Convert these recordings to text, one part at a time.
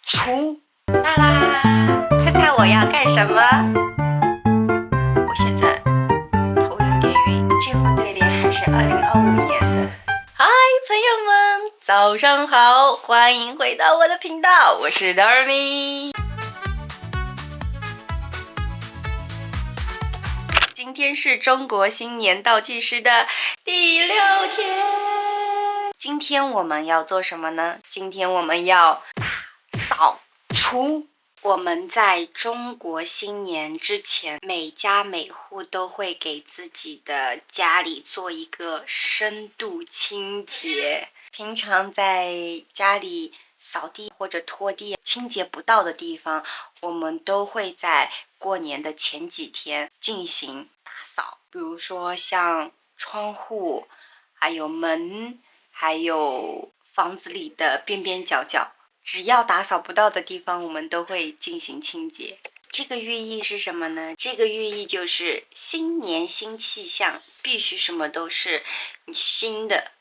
除。啦啦，猜猜我要干什么？我现在头有点晕，这副对联还是2025年的。嗨，朋友们，早上好，欢迎回到我的频道，我是 Darmy。今天是中国新年倒计时的第6天。今天我们要做什么呢？今天我们要大扫除。我们在中国新年之前，每家每户都会给自己的家里做一个深度清洁。平常在家里扫地或者拖地清洁不到的地方，我们都会在过年的前几天进行打扫，比如说像窗户，还有门，还有房子里的边边角角，只要打扫不到的地方，我们都会进行清洁。这个寓意是什么呢？这个寓意就是新年新气象，必须什么都是新的。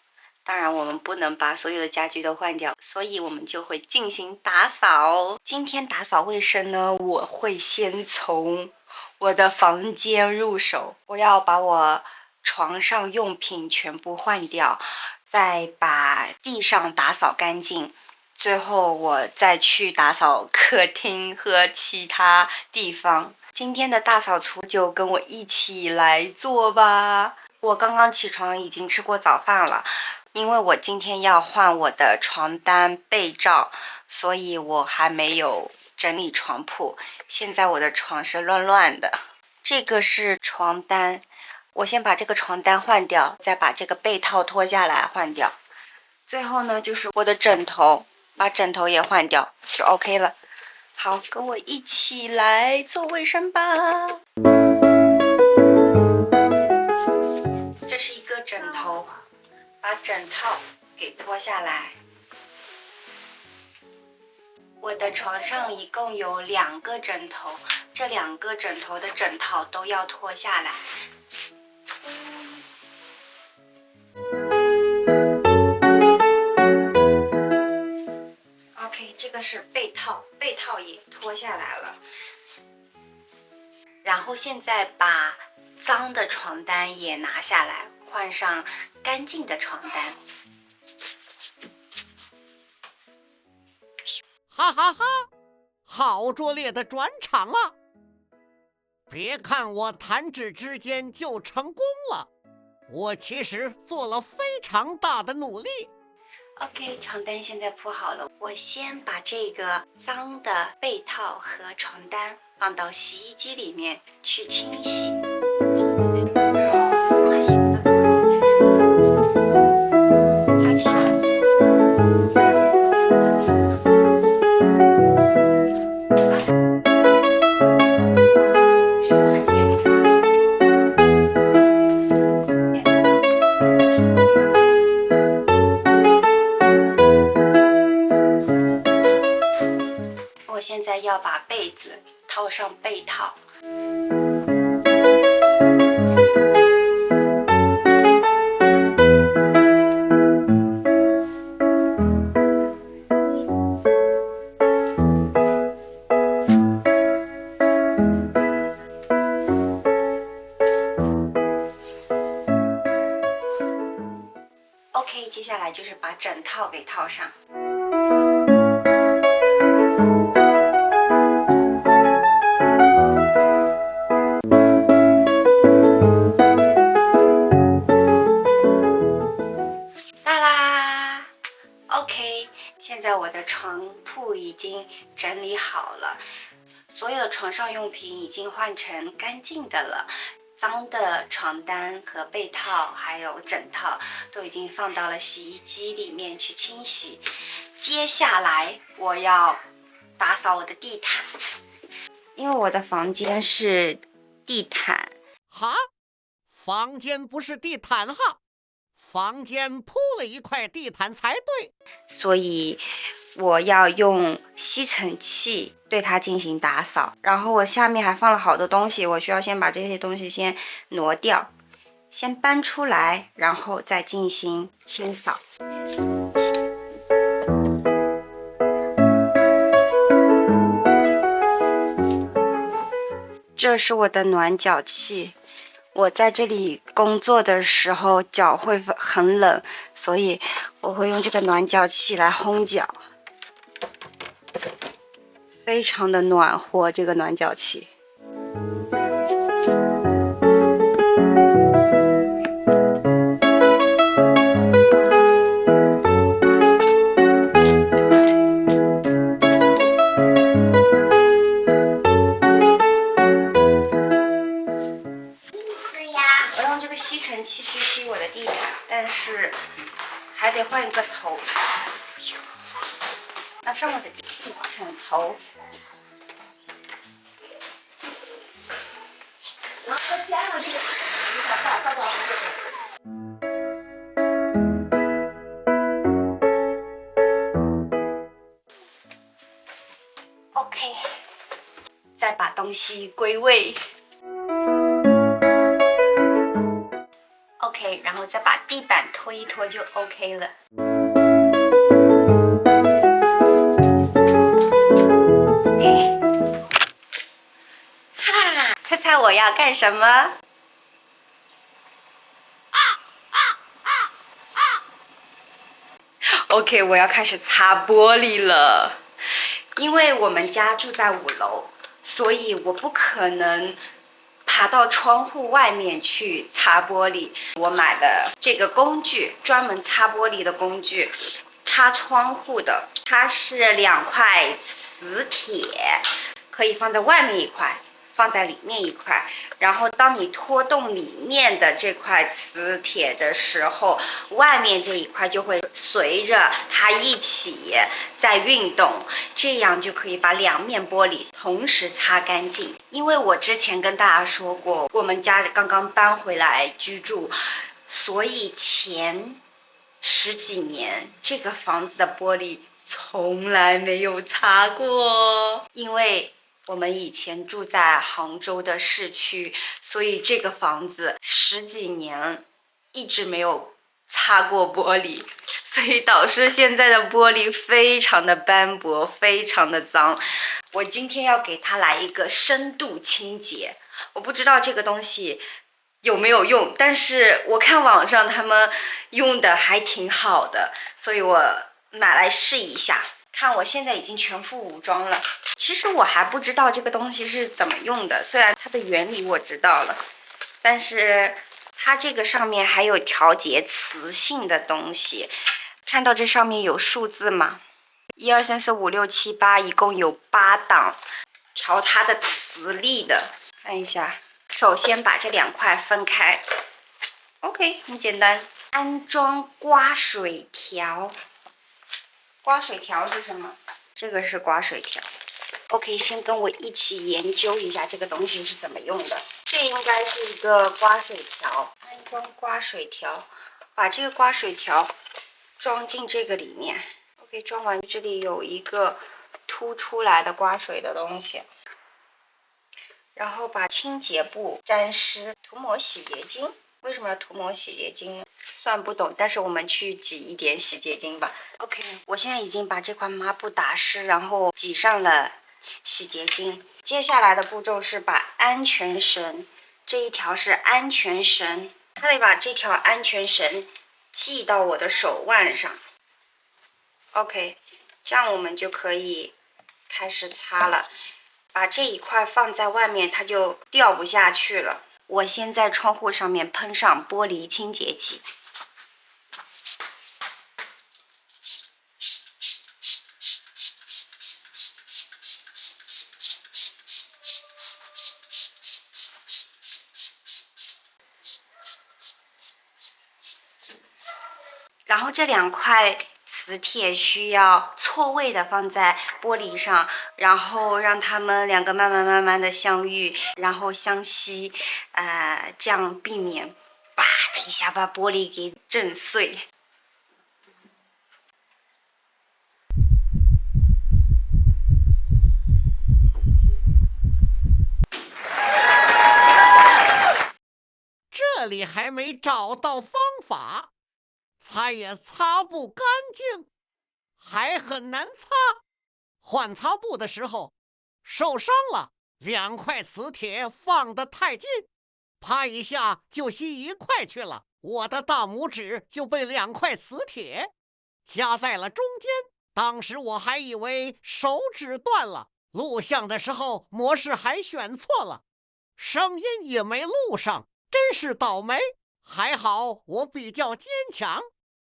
当然我们不能把所有的家具都换掉，所以我们就会进行打扫。今天打扫卫生呢，我会先从我的房间入手，我要把我床上用品全部换掉，再把地上打扫干净，最后我再去打扫客厅和其他地方。今天的大扫除就跟我一起来做吧。我刚刚起床已经吃过早饭了，因为我今天要换我的床单被罩，所以我还没有整理床铺。现在我的床是乱乱的。这个是床单，我先把这个床单换掉，再把这个被套脱下来换掉。最后呢，就是我的枕头，把枕头也换掉，就 OK 了。好，跟我一起来做卫生吧。这是一个枕头，把枕套给脱下来。我的床上一共有2个枕头，这2个枕头的枕套都要脱下来。OK， 这个是被套，被套也脱下来了。然后现在把脏的床单也拿下来，换上干净的床单。哈哈哈，好拙劣的转场啊！别看我弹指之间就成功了，我其实做了非常大的努力。OK， 床单现在铺好了，我先把这个脏的被套和床单放到洗衣机里面去清洗。我现在要把被子套上被套。OK， 接下来就是把枕套给套上。OK， 现在我的床铺已经整理好了，所有的床上用品已经换成干净的了，脏的床单和被套还有枕套都已经放到了洗衣机里面去清洗。接下来我要打扫我的地毯，因为我的房间是地毯。哈，房间不是地毯哈，房间铺了一块地毯才对，所以我要用吸尘器对它进行打扫。然后我下面还放了好多东西，我需要先把这些东西先挪掉，先搬出来，然后再进行清扫。这是我的暖脚器。我在这里工作的时候脚会很冷，所以我会用这个暖脚器来烘脚，非常的暖和。这个暖脚器。我用这个吸尘器去吸我的地毯，但是还得换一个头。拿上我的地毯头。然后加上这个OK， 再把东西归位。OK， 然后再把地板拖一拖就 OK 了。OK， 哈，猜猜我要干什么？OK， 我要开始擦玻璃了。因为我们家住在5楼，所以我不可能爬到窗户外面去擦玻璃。我买了这个工具，专门擦玻璃的工具，擦窗户的。它是2块磁铁，可以放在外面一块，放在里面一块。然后当你拖动里面的这块磁铁的时候，外面这一块就会随着它一起在运动，这样就可以把2面玻璃同时擦干净。因为我之前跟大家说过，我们家刚刚搬回来居住，所以前10几年这个房子的玻璃从来没有擦过。因为我们以前住在杭州的市区，所以这个房子10几年一直没有擦过玻璃，所以导致现在的玻璃非常的斑驳，非常的脏。我今天要给它来一个深度清洁，我不知道这个东西有没有用，但是我看网上他们用的还挺好的，所以我买来试一下。看我现在已经全副武装了。其实我还不知道这个东西是怎么用的，虽然它的原理我知道了，但是它这个上面还有调节磁性的东西。看到这上面有数字吗？1、2、3、4、5、6、7、8，一共有8档调它的磁力的。看一下，首先把这2块分开。OK， 很简单。安装刮水条。刮水条是什么？这个是刮水条。OK， 先跟我一起研究一下这个东西是怎么用的。这应该是一个刮水条，安装刮水条，把这个刮水条装进这个里面。OK， 装完这里有一个凸出来的刮水的东西，然后把清洁布沾湿，涂抹洗洁精。为什么要涂抹洗洁精呢？算不懂，但是我们去挤一点洗洁精吧。OK， 我现在已经把这块抹布打湿，然后挤上了洗洁精。接下来的步骤是把安全绳，这一条是安全绳，它得把这条安全绳系到我的手腕上。OK， 这样我们就可以开始擦了。把这一块放在外面，它就掉不下去了。我先在窗户上面喷上玻璃清洁剂。然后这2块磁铁需要错位的放在玻璃上，然后让它们2个慢慢的相遇，然后相吸，这样避免叭的一下把玻璃给震碎。这里还没找到方法，擦也擦不干净，还很难擦。换擦布的时候受伤了， 2块磁铁放得太近，啪一下就吸1块去了，我的大拇指就被2块磁铁夹在了中间。当时我还以为手指断了，录像的时候模式还选错了，声音也没录上，真是倒霉。还好我比较坚强，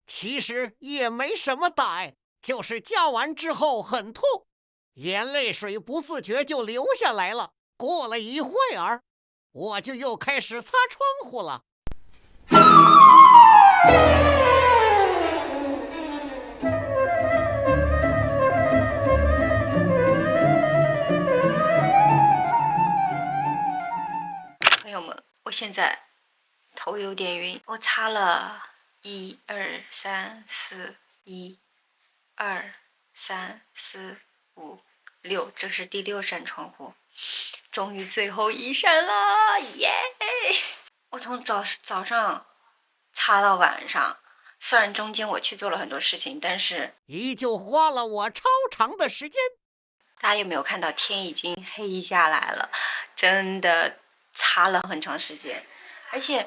其实也没什么大碍，就是夹完之后很痛，眼泪水不自觉就流下来了。过了一会儿，我就又开始擦窗户了。朋友们，我现在头有点晕，我擦了1、2、3、4，1、2、3、4、5、6，这是第6扇窗户，终于最后一扇了，耶！我从早上擦到晚上，虽然中间我去做了很多事情，但是依旧花了我超长的时间。大家有没有看到天已经黑下来了？真的擦了很长时间，而且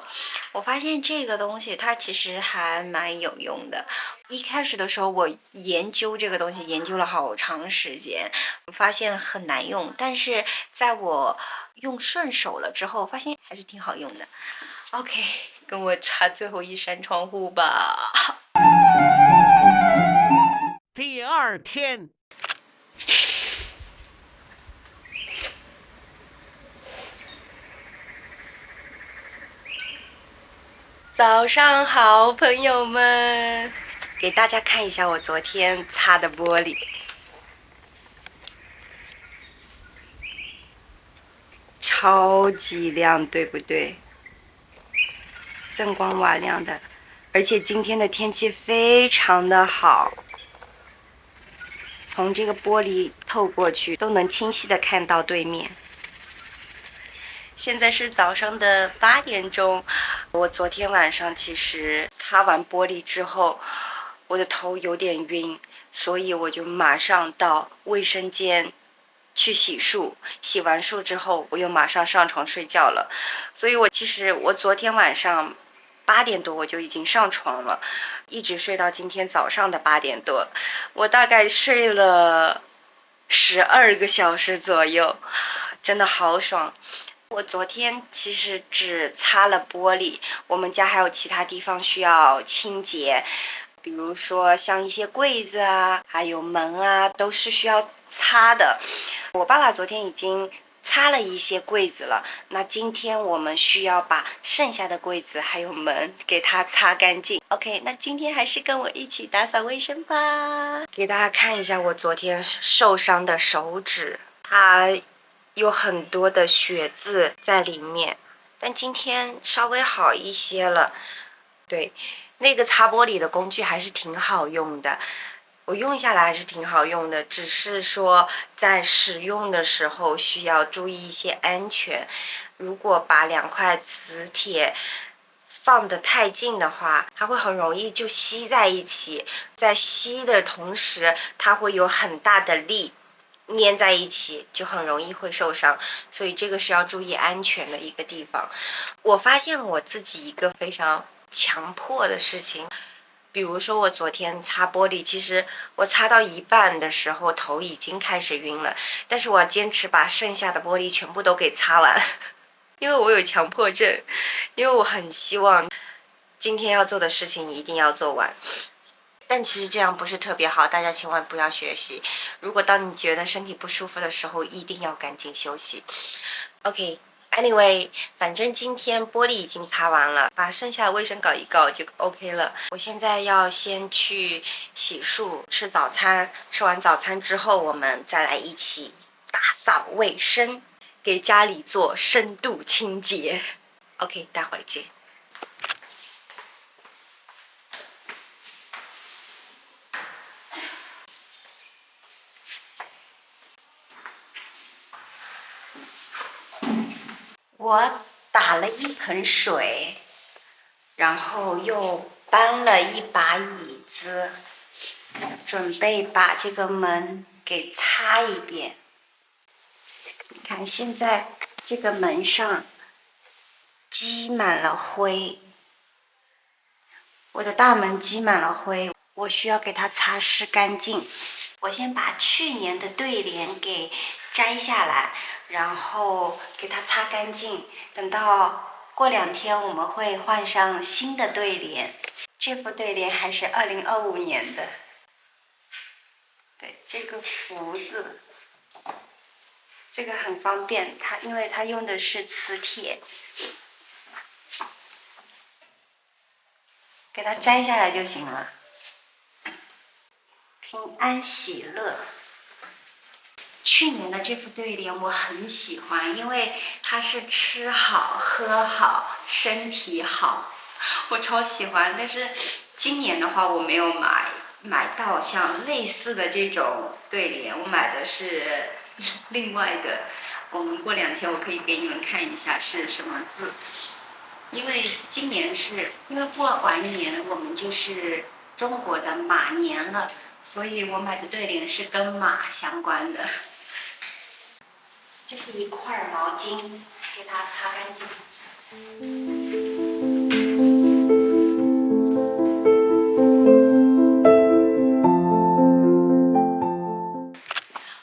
我发现这个东西它其实还蛮有用的。一开始的时候我研究这个东西研究了好长时间，发现很难用，但是在我用顺手了之后，发现还是挺好用的。OK， 跟我擦最后一扇窗户吧。第2天，早上好，朋友们，给大家看一下我昨天擦的玻璃，超级亮，对不对？锃光瓦亮的，而且今天的天气非常的好，从这个玻璃透过去都能清晰的看到对面。现在是早上的8点钟，我昨天晚上其实擦完玻璃之后，我的头有点晕，所以我就马上到卫生间去洗漱，洗完漱之后我又马上上床睡觉了。所以其实我昨天晚上8点多我就已经上床了，一直睡到今天早上的8点多，我大概睡了12个小时左右，真的好爽。我昨天其实只擦了玻璃，我们家还有其他地方需要清洁，比如说像一些柜子啊，还有门啊，都是需要擦的。我爸爸昨天已经擦了一些柜子了，那今天我们需要把剩下的柜子还有门给它擦干净。OK， 那今天还是跟我一起打扫卫生吧。给大家看一下我昨天受伤的手指，它有很多的血渍在里面，但今天稍微好一些了。对，那个擦玻璃的工具还是挺好用的，我用下来还是挺好用的，只是说在使用的时候需要注意一些安全。如果把2块磁铁放得太近的话，它会很容易就吸在一起，在吸的同时，它会有很大的力粘在一起，就很容易会受伤，所以这个是要注意安全的一个地方。我发现我自己一个非常强迫的事情，比如说我昨天擦玻璃，其实我擦到一半的时候头已经开始晕了，但是我要坚持把剩下的玻璃全部都给擦完，因为我有强迫症，因为我很希望今天要做的事情一定要做完。但其实这样不是特别好，大家千万不要学习。如果当你觉得身体不舒服的时候，一定要赶紧休息。OK，Anyway，反正今天玻璃已经擦完了，把剩下的卫生搞一搞就 OK 了。我现在要先去洗漱、吃早餐，吃完早餐之后，我们再来一起打扫卫生，给家里做深度清洁。OK， 待会儿见。我打了一盆水，然后又搬了一把椅子，准备把这个门给擦一遍。你看，现在这个门上积满了灰，我的大门积满了灰，我需要给它擦拭干净。我先把去年的对联给摘下来，然后给它擦干净。等到过2天，我们会换上新的对联。这副对联还是2025年的。对，这个福字，这个很方便，因为它用的是磁铁，给它摘下来就行了。平安喜乐。去年的这副对联我很喜欢，因为它是吃好喝好身体好，我超喜欢。但是今年的话我没有买到像类似的这种对联，我买的是另外的。我们过2天我可以给你们看一下是什么字，因为今年因为过完年我们就是中国的马年了，所以我买的对联是跟马相关的。这是一块毛巾，给它擦干净。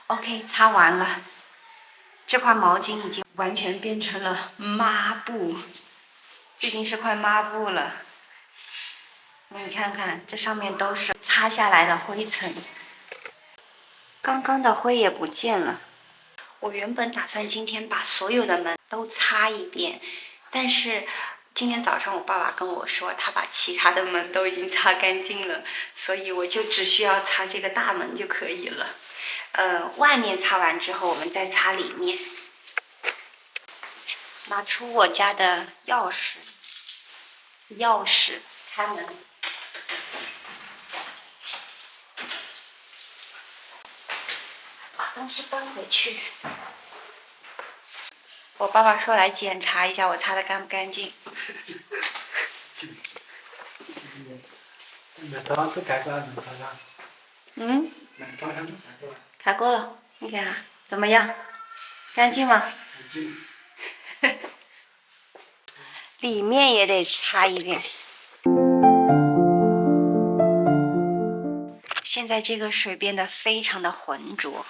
OK， 擦完了。这块毛巾已经完全变成了抹布，这已经是块抹布了。你看看，这上面都是擦下来的灰尘，刚刚的灰也不见了。我原本打算今天把所有的门都擦一遍，但是今天早上我爸爸跟我说，他把其他的门都已经擦干净了，所以我就只需要擦这个大门就可以了。外面擦完之后，我们再擦里面。拿出我家的钥匙开门。把东西搬回去。我爸爸说来检查一下我擦的干不干净。嗯？开过了，你看怎么样？干净吗？干净。里面也得擦一遍。现在这个水变得非常的浑浊，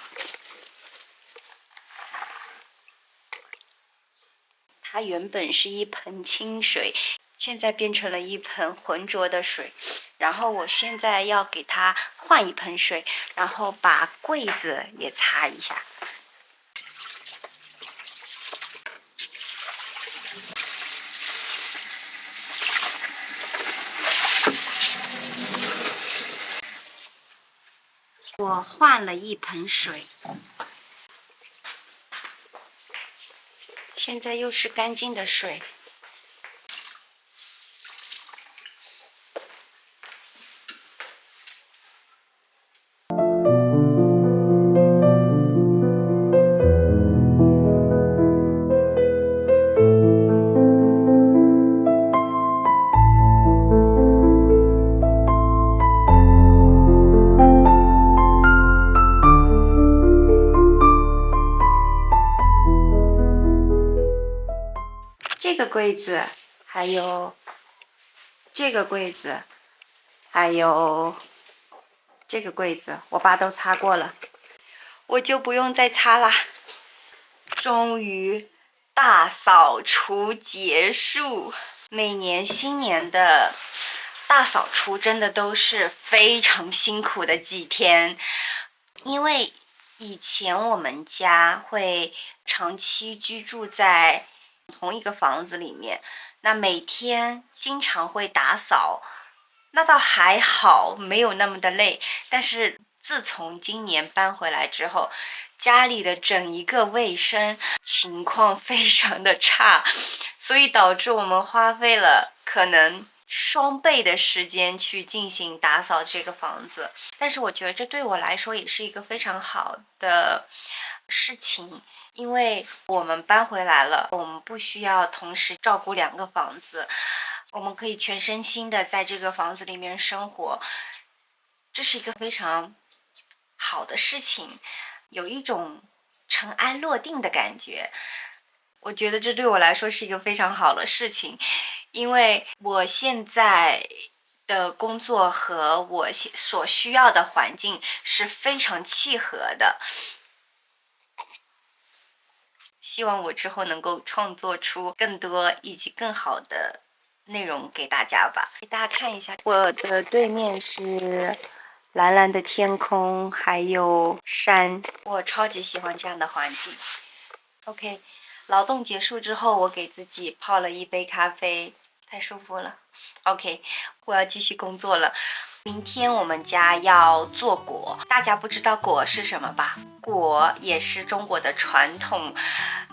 它原本是一盆清水，现在变成了一盆浑浊的水。然后我现在要给它换一盆水，然后把柜子也擦一下。我换了一盆水，现在又是干净的水。这个柜子，还有这个柜子，还有这个柜子，我爸都擦过了，我就不用再擦啦。终于大扫除结束。每年新年的大扫除真的都是非常辛苦的几天，因为以前我们家会长期居住在同一个房子里面，那每天经常会打扫，那倒还好，没有那么的累。但是自从今年搬回来之后，家里的整一个卫生情况非常的差，所以导致我们花费了可能双倍的时间去进行打扫这个房子。但是我觉得这对我来说也是一个非常好的事情，因为我们搬回来了，我们不需要同时照顾2个房子，我们可以全身心的在这个房子里面生活，这是一个非常好的事情，有一种尘埃落定的感觉。我觉得这对我来说是一个非常好的事情，因为我现在的工作和我所需要的环境是非常契合的。希望我之后能够创作出更多以及更好的内容给大家吧。给大家看一下，我的对面是蓝蓝的天空，还有山，我超级喜欢这样的环境。OK， 劳动结束之后，我给自己泡了一杯咖啡，太舒服了。OK， 我要继续工作了。明天我们家要做果，大家不知道果是什么吧？果也是中国的传统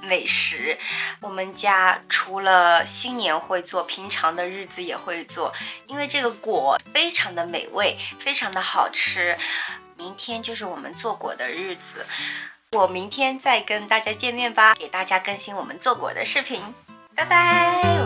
美食。我们家除了新年会做，平常的日子也会做，因为这个果非常的美味，非常的好吃。明天就是我们做果的日子，我明天再跟大家见面吧，给大家更新我们做果的视频。拜拜。